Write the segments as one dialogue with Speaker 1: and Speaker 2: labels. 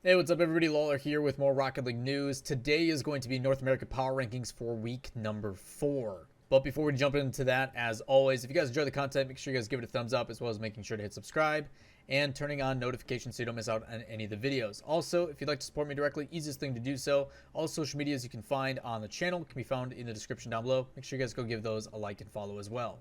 Speaker 1: Hey, what's up everybody? Lawler here with more Rocket League news. Today is going to be North American Power Rankings for week number 4. But before we jump into that, as always, if you guys enjoy the content, make sure you guys give it a thumbs up, as well as making sure to hit subscribe and turning on notifications so you don't miss out on any of the videos. Also, if you'd like to support me directly, easiest thing to do so, all social medias you can find on the channel can be found in the description down below. Make sure you guys go give those a like and follow as well.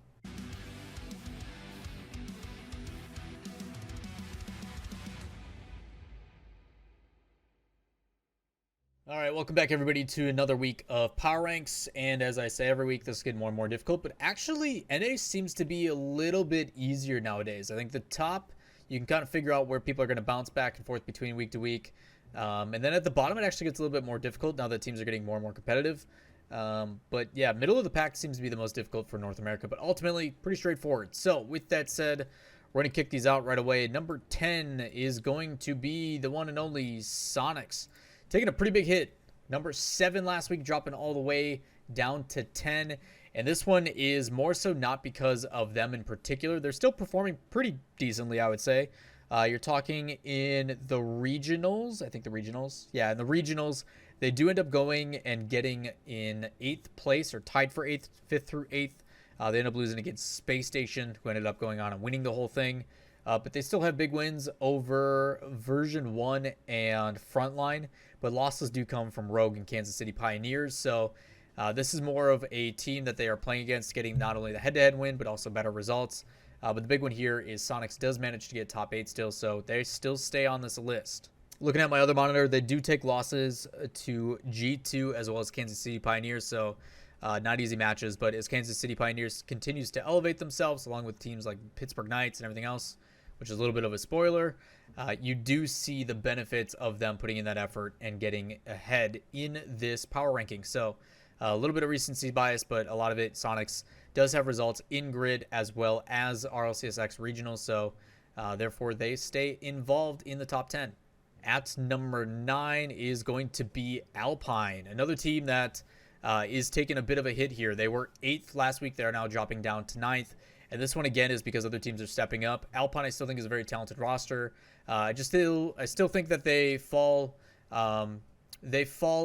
Speaker 1: All right, welcome back everybody to another week of Power Ranks, and as I say every week, this is getting more and more difficult, but actually NA seems to be a little bit easier nowadays. I think the top, you can kind of figure out where people are going to bounce back and forth between week to week, and then at the bottom it actually gets a little bit more difficult now that teams are getting more and more competitive. But yeah, middle of the pack seems to be the most difficult for North America, but ultimately pretty straightforward. So with that said, we're going to kick these out right away. Number 10 is going to be the one and only Sonics. Taking a pretty big hit. Number 7 last week, dropping all the way down to 10. And this one is more so not because of them in particular. They're still performing pretty decently, I would say. You're talking in the regionals. I think the regionals. Yeah, in the regionals, they do end up going and getting in 8th place, or tied for 8th, 5th through 8th. They end up losing against Space Station, who ended up going on and winning the whole thing. But they still have big wins over version 1 and Frontline, but losses do come from Rogue and Kansas City Pioneers. So this is more of a team that they are playing against, getting not only the head-to-head win, but also better results. But the big one here is Sonics does manage to get top 8 still, so they still stay on this list. Looking at my other monitor, they do take losses to G2 as well as Kansas City Pioneers, so not easy matches. But as Kansas City Pioneers continues to elevate themselves, along with teams like Pittsburgh Knights and everything else, which is a little bit of a spoiler, you do see the benefits of them putting in that effort and getting ahead in this power ranking. So a little bit of recency bias, but a lot of it, Sonics does have results in grid as well as RLCS X regional. So therefore they stay involved in the top 10. At number 9 is going to be Alpine, another team that is taking a bit of a hit here. They were 8th last week. They're now dropping down to 9th. And this one, again, is because other teams are stepping up. Alpine, I still think, is a very talented roster. I still think that they fall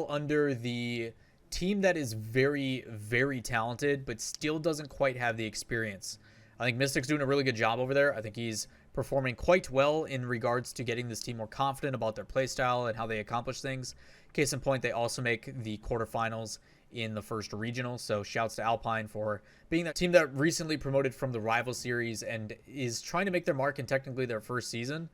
Speaker 1: under the team that is very, very talented, but still doesn't quite have the experience. I think Mystic's doing a really good job over there. I think he's performing quite well in regards to getting this team more confident about their playstyle and how they accomplish things. Case in point, they also make the quarterfinals in the first regional, so shouts to Alpine for being that team that recently promoted from the rival series and is trying to make their mark in technically their first season.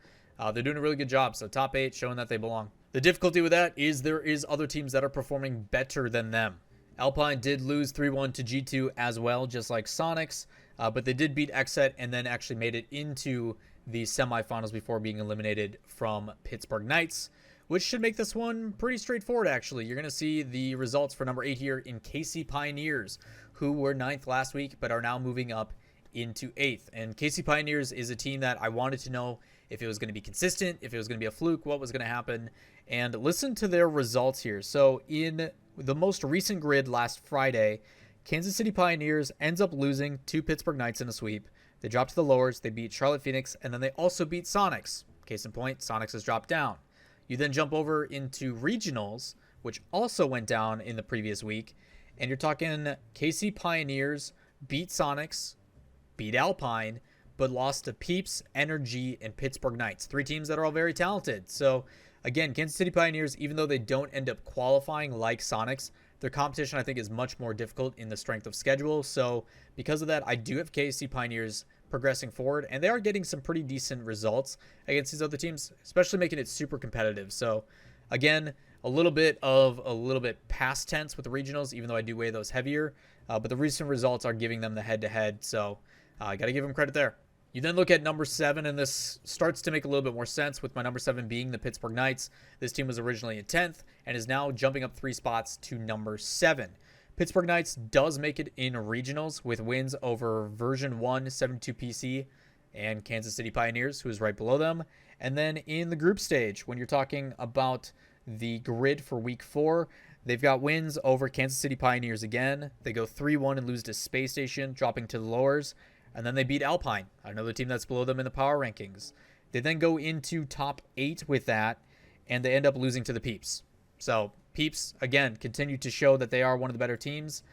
Speaker 1: They're doing a really good job, so top 8 showing that they belong. The difficulty with that is there is other teams that are performing better than them. Alpine did lose 3-1 to G2 as well, just like Sonics, but they did beat Xset and then actually made it into the semifinals before being eliminated from Pittsburgh Knights, which should make this one pretty straightforward, actually. You're going to see the results for number 8 here in KC Pioneers, who were 9th last week, but are now moving up into 8th. And KC Pioneers is a team that I wanted to know if it was going to be consistent, if it was going to be a fluke, what was going to happen. And listen to their results here. So in the most recent grid last Friday, Kansas City Pioneers ends up losing to Pittsburgh Knights in a sweep. They dropped to the lowers, they beat Charlotte Phoenix, and then they also beat Sonics. Case in point, Sonics has dropped down. You then jump over into regionals, which also went down in the previous week, and you're talking KC Pioneers beat Sonics, beat Alpine, but lost to Peeps, Energy, and Pittsburgh Knights. 3 teams that are all very talented. So again, Kansas City Pioneers, even though they don't end up qualifying like Sonics, their competition I think is much more difficult in the strength of schedule. So because of that, I do have KC Pioneers progressing forward, and they are getting some pretty decent results against these other teams, especially making it super competitive. So again, a little bit past tense with the regionals, even though I do weigh those heavier, but the recent results are giving them the head-to-head, so I got to give them credit there. You then look at number 7, and this starts to make a little bit more sense with my number 7 being the Pittsburgh Knights. This team was originally in 10th and is now jumping up 3 spots to number 7. Pittsburgh Knights does make it in regionals with wins over version 1, 72 PC, and Kansas City Pioneers, who is right below them. And then in the group stage, when you're talking about the grid for week 4, they've got wins over Kansas City Pioneers again. They go 3-1 and lose to Space Station, dropping to the lowers. And then they beat Alpine, another team that's below them in the power rankings. They then go into top 8 with that. and they end up losing to the Peeps. So Peeps, again, continue to show that they are one of the better teams.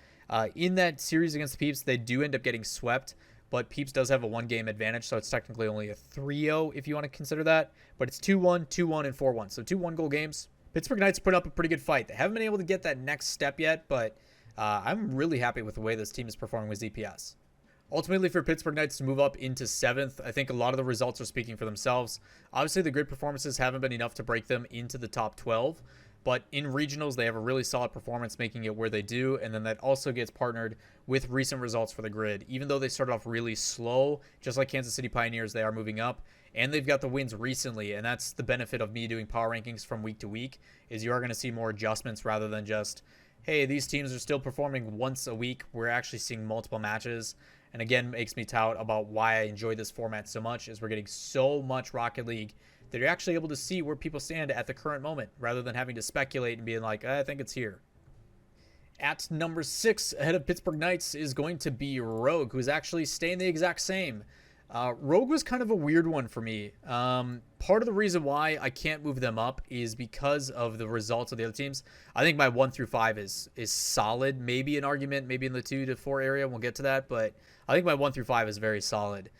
Speaker 1: In that series against the Peeps, they do end up getting swept, but Peeps does have a 1-game advantage, so it's technically only a 3-0 if you want to consider that. But it's 2-1, 2-1, and 4-1. So 2 1-goal games. Pittsburgh Knights put up a pretty good fight. They haven't been able to get that next step yet, but I'm really happy with the way this team is performing with ZPS. Ultimately, for Pittsburgh Knights to move up into 7th, I think a lot of the results are speaking for themselves. Obviously, the grid performances haven't been enough to break them into the top 12, but in regionals, they have a really solid performance, making it where they do, and then that also gets partnered with recent results for the grid. Even though they started off really slow, just like Kansas City Pioneers, they are moving up, and they've got the wins recently, and that's the benefit of me doing power rankings from week to week, is you are going to see more adjustments rather than just, hey, these teams are still performing once a week. We're actually seeing multiple matches. And again, makes me tout about why I enjoy this format so much, is we're getting so much Rocket League that you're actually able to see where people stand at the current moment, rather than having to speculate and being like, I think it's here. At number 6, ahead of Pittsburgh Knights, is going to be Rogue, who's actually staying the exact same. Rogue was kind of a weird one for me. Part of the reason why I can't move them up is because of the results of the other teams. I think my 1 through 5 is solid. Maybe an argument, maybe in the 2 to 4 area. We'll get to that, but I think my 1 through 5 is very solid.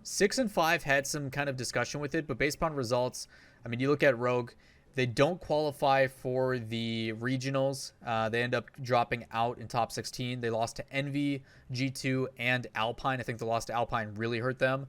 Speaker 1: 6 and 5 had some kind of discussion with it, but based upon results, I mean, you look at Rogue, they don't qualify for the regionals. They end up dropping out in top 16. They lost to Envy, G2, and Alpine. I think the loss to Alpine really hurt them.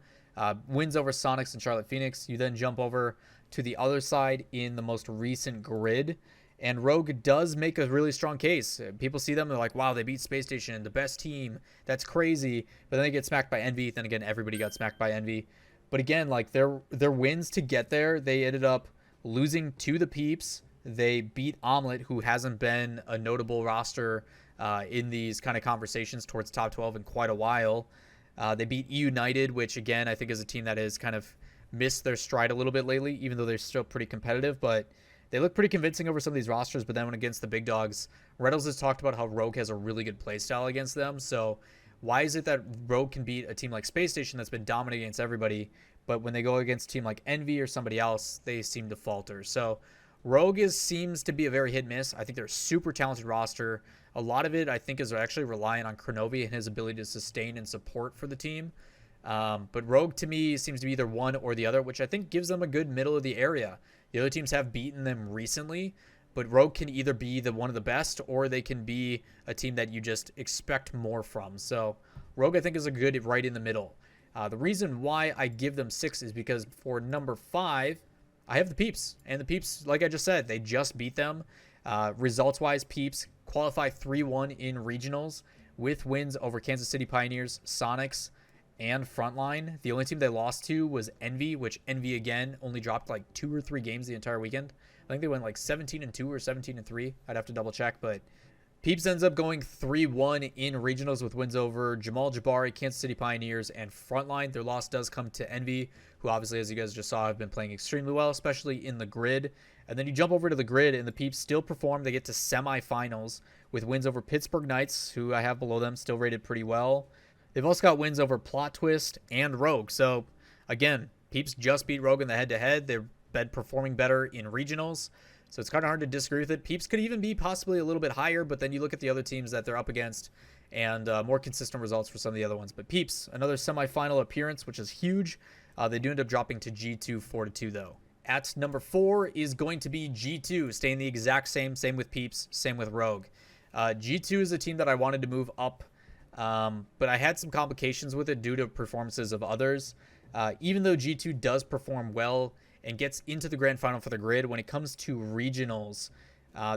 Speaker 1: Wins over Sonics and Charlotte Phoenix. You then jump over to the other side in the most recent grid, and Rogue does make a really strong case. People see them, they're like, wow, they beat Space Station, the best team. That's crazy. But then they get smacked by Envy. Then again, everybody got smacked by Envy. But again, like their wins to get there, they ended up losing to the Peeps. They beat Omelet, who hasn't been a notable roster in these kind of conversations towards top 12 in quite a while. They beat E United, which again, I think is a team that has kind of missed their stride a little bit lately, even though they're still pretty competitive. But they look pretty convincing over some of these rosters. But then when against the big dogs, Reddles has talked about how Rogue has a really good playstyle against them. So why is it that Rogue can beat a team like Space Station that's been dominating against everybody, but when they go against a team like Envy or somebody else, they seem to falter? So Rogue seems to be a very hit miss. I think they're a super talented roster. A lot of it, I think, is actually reliant on Kronovi and his ability to sustain and support for the team. But Rogue, to me, seems to be either one or the other, which I think gives them a good middle of the area. The other teams have beaten them recently, but Rogue can either be one of the best, or they can be a team that you just expect more from. So Rogue, I think, is a good right in the middle. The reason why I give them 6 is because for number 5, I have the Peeps. And the Peeps, like I just said, they just beat them. Results-wise, Peeps qualify 3-1 in regionals with wins over Kansas City Pioneers, Sonics, and Frontline. The only team they lost to was Envy, which Envy, again, only dropped like 2 or 3 games the entire weekend. I think they went like 17-2 or 17-3. I'd have to double check, but Peeps ends up going 3-1 in regionals with wins over Jamal Jabari, Kansas City Pioneers, and Frontline. Their loss does come to Envy, who obviously, as you guys just saw, have been playing extremely well, especially in the grid. And then you jump over to the grid, and the Peeps still perform. They get to semifinals with wins over Pittsburgh Knights, who I have below them, still rated pretty well. They've also got wins over Plot Twist and Rogue. So, again, Peeps just beat Rogue in the head-to-head. They've been performing better in regionals. So it's kind of hard to disagree with it. Peeps could even be possibly a little bit higher, but then you look at the other teams that they're up against and more consistent results for some of the other ones. But Peeps, another semifinal appearance, which is huge. They do end up dropping to G2 4-2, though. At number 4 is going to be G2, staying the exact same. Same with Peeps, same with Rogue. G2 is a team that I wanted to move up, but I had some complications with it due to performances of others. Even though G2 does perform well and gets into the grand final for the grid, when it comes to regionals,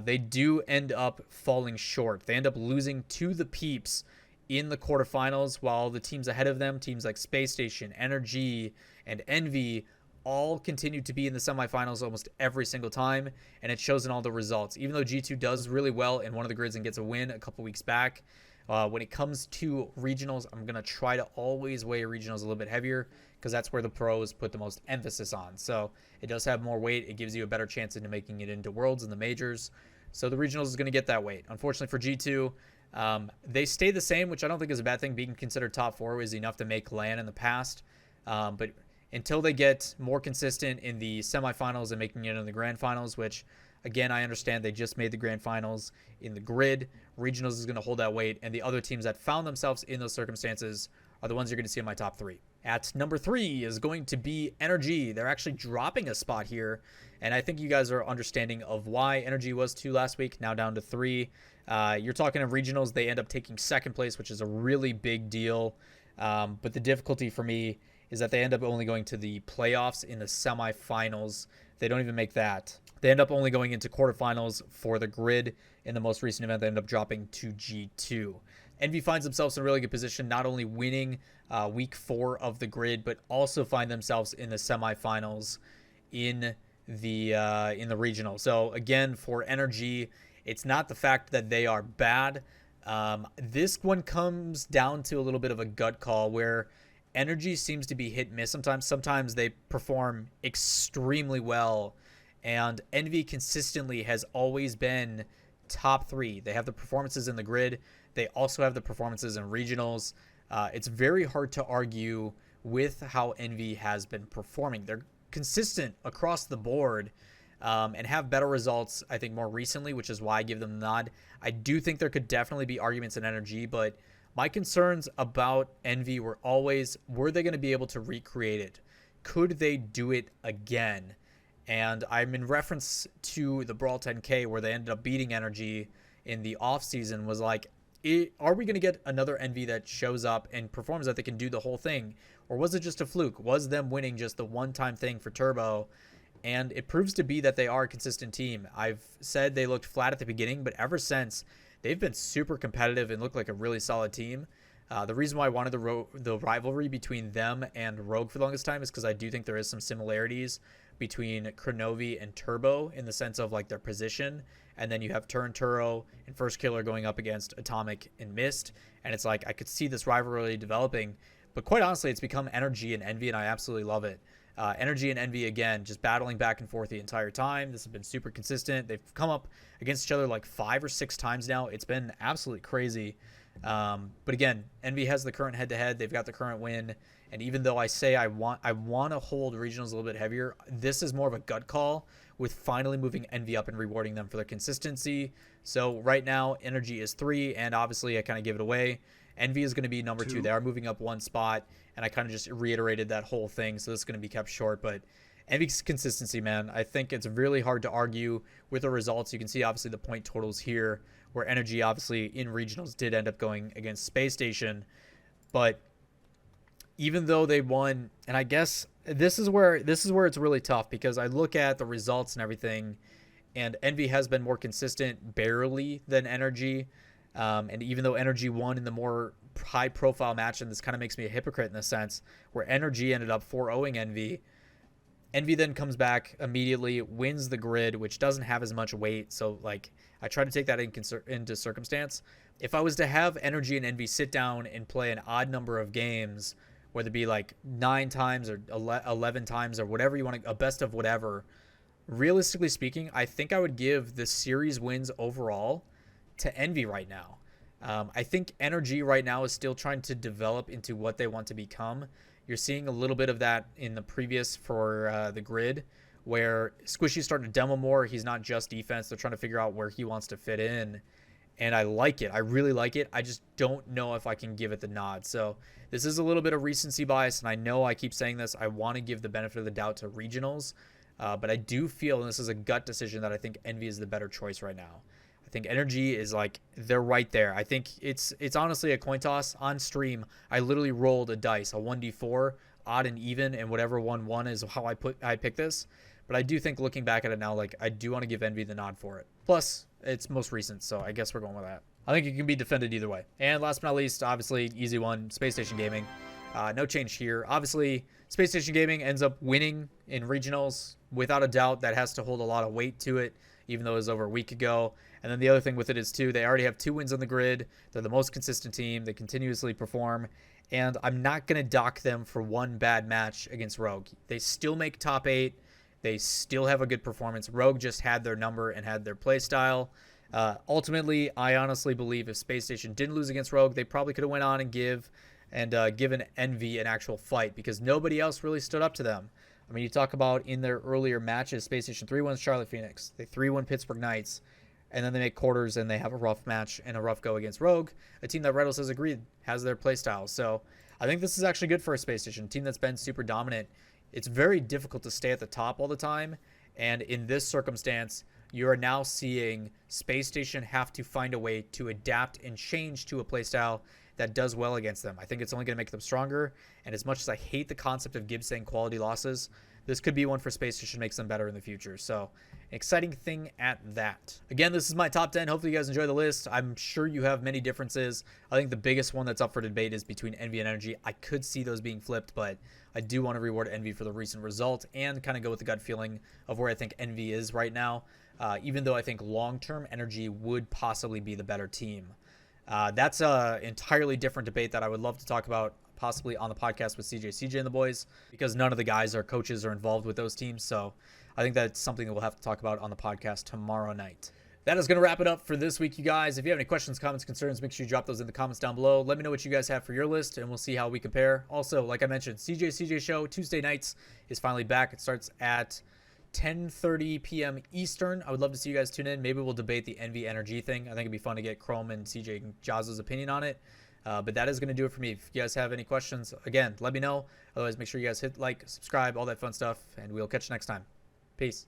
Speaker 1: they do end up falling short. They end up losing to the Peeps in the quarterfinals, while the teams ahead of them, teams like Space Station, Energy, and Envy, all continue to be in the semifinals almost every single time, and it shows in all the results. Even though G2 does really well in one of the grids and gets a win a couple weeks back, when it comes to regionals, I'm going to try to always weigh regionals a little bit heavier, because that's where the pros put the most emphasis on. So it does have more weight. It gives you a better chance into making it into Worlds and the majors. So the regionals is going to get that weight. Unfortunately for G2, they stay the same, which I don't think is a bad thing. Being considered top 4 is enough to make LAN in the past. But until they get more consistent in the semifinals and making it in the grand finals, which, again, I understand they just made the grand finals in the grid. Regionals is going to hold that weight, and the other teams that found themselves in those circumstances are the ones you're going to see in my top 3. At number 3 is going to be Energy. They're actually dropping a spot here, and I think you guys are understanding of why. Energy was 2 last week, now down to 3. You're talking of regionals, they end up taking 2nd place, which is a really big deal. But the difficulty for me is that they end up only going to the playoffs in the semifinals. They don't even make that. They end up only going into quarterfinals for the grid. In the most recent event, they end up dropping to G2. Envy finds themselves in a really good position, not only winning week 4 of the grid, but also find themselves in the semifinals in the regional. So again, for Energy, it's not the fact that they are bad. This one comes down to a little bit of a gut call where Energy seems to be hit and miss sometimes. Sometimes they perform extremely well, and Envy consistently has always been top 3. They have the performances in the grid. They also have the performances in regionals. It's very hard to argue with how Envy has been performing. They're consistent across the board and have better results, I think, more recently, which is why I give them the nod. I do think there could definitely be arguments in Energy, but my concerns about Envy were always, were they going to be able to recreate it? Could they do it again? And I'm in reference to the Brawl 10K where they ended up beating Energy in the offseason, was like, are we going to get another Envy that shows up and performs that they can do the whole thing? Or was it just a fluke? Was them winning just the one-time thing for Turbo? And it proves to be that they are a consistent team. I've said they looked flat at the beginning, but ever since, they've been super competitive and look like a really solid team. The reason why I wanted the rivalry between them and Rogue for the longest time is because I do think there is some similarities between Kronovi and Turbo in the sense of like their position. And then you have Turn Turo and First Killer going up against Atomic and Mist. And it's like I could see this rivalry developing. But quite honestly, it's become Energy and Envy, and I absolutely love it. Energy and Envy, again, just battling back and forth the entire time. This has been super consistent. They've come up against each other like 5 or 6 times now. It's been absolutely crazy. But again, Envy has the current head-to-head. They've got the current win. And even though I say I want to hold regionals a little bit heavier, this is more of a gut call with finally moving Envy up and rewarding them for their consistency. So right now, Energy is 3, and obviously I kind of give it away. Envy is going to be number 2. They are moving up 1 spot, and I kind of just reiterated that whole thing, so this is going to be kept short. But Envy's consistency, man, I think it's really hard to argue with the results. You can see, obviously, the point totals here, where Energy, obviously, in regionals did end up going against Space Station. But even though they won, and I guess this is where it's really tough, because I look at the results and everything, and Envy has been more consistent barely than Energy. And even though Energy won in the more high-profile match, and this kind of makes me a hypocrite in a sense, where Energy ended up 4-0ing Envy. Envy then comes back immediately, wins the grid, which doesn't have as much weight. So, like, I try to take that into circumstance. If I was to have Energy and Envy sit down and play an odd number of games, whether it be like 9 times or 11 times or whatever you want, a best of whatever, realistically speaking, I think I would give the series wins overall to Envy right now. I think Energy right now is still trying to develop into what they want to become. You're seeing a little bit of that in the previous for the grid, where Squishy's starting to demo more. He's not just defense. They're trying to figure out where he wants to fit in. And I like it. I really like it. I just don't know if I can give it the nod. So this is a little bit of recency bias, and I know I keep saying this. I want to give the benefit of the doubt to regionals, but I do feel, and this is a gut decision, that I think Envy is the better choice right now. I think Energy is like, they're right there. I think it's honestly a coin toss. On stream, I literally rolled a dice, a 1d4, odd and even, and whatever 1-1 is how I pick this. But I do think, looking back at it now, like, I do want to give Envy the nod for it. Plus, it's most recent, so I guess we're going with that. I think it can be defended either way. And last but not least, obviously, easy one, Space Station Gaming. No change here. Obviously, Space Station Gaming ends up winning in regionals. Without a doubt, that has to hold a lot of weight to it, even though it was over a week ago. And then the other thing with it is, too, they already have 2 wins on the grid. They're the most consistent team. They continuously perform. And I'm not going to dock them for one bad match against Rogue. They still make top 8. They still have a good performance. Rogue just had their number and had their play style. Ultimately, I honestly believe if Space Station didn't lose against Rogue, they probably could have went on and give and given Envy an actual fight, because nobody else really stood up to them. I mean, you talk about in their earlier matches, Space Station 3-1 Charlotte Phoenix, they 3-1 Pittsburgh Knights, and then they make quarters and they have a rough match and a rough go against Rogue, a team that Red has agreed has their playstyle. So I think this is actually good for a Space Station, a team that's been super dominant. It's very difficult to stay at the top all the time, and in this circumstance, you are now seeing Space Station have to find a way to adapt and change to a playstyle that does well against them. I think it's only going to make them stronger, and as much as I hate the concept of Gibbs saying quality losses, this could be one for Space Station, makes them better in the future. So, exciting thing at that. Again, this is my top 10. Hopefully you guys enjoy the list. I'm sure you have many differences. I think the biggest one that's up for debate is between Envy and Energy. I could see those being flipped, but I do want to reward Envy for the recent result and kind of go with the gut feeling of where I think Envy is right now, even though I think long-term Energy would possibly be the better team. That's an entirely different debate that I would love to talk about possibly on the podcast with CJ and the boys, because none of the guys are coaches or involved with those teams. So I think that's something that we'll have to talk about on the podcast tomorrow night. That is going to wrap it up for this week, you guys. If you have any questions, comments, concerns, make sure you drop those in the comments down below. Let me know what you guys have for your list, and we'll see how we compare. Also, like I mentioned, CJ show Tuesday nights is finally back. It starts at 10:30 p.m. Eastern. I would love to see you guys tune in. Maybe we'll debate the Envy Energy thing. I think it'd be fun to get Chrome and CJ and Jazzo's opinion on it. But that is going to do it for me. If you guys have any questions, again, let me know. Otherwise, make sure you guys hit like, subscribe, all that fun stuff, and we'll catch you next time. Peace.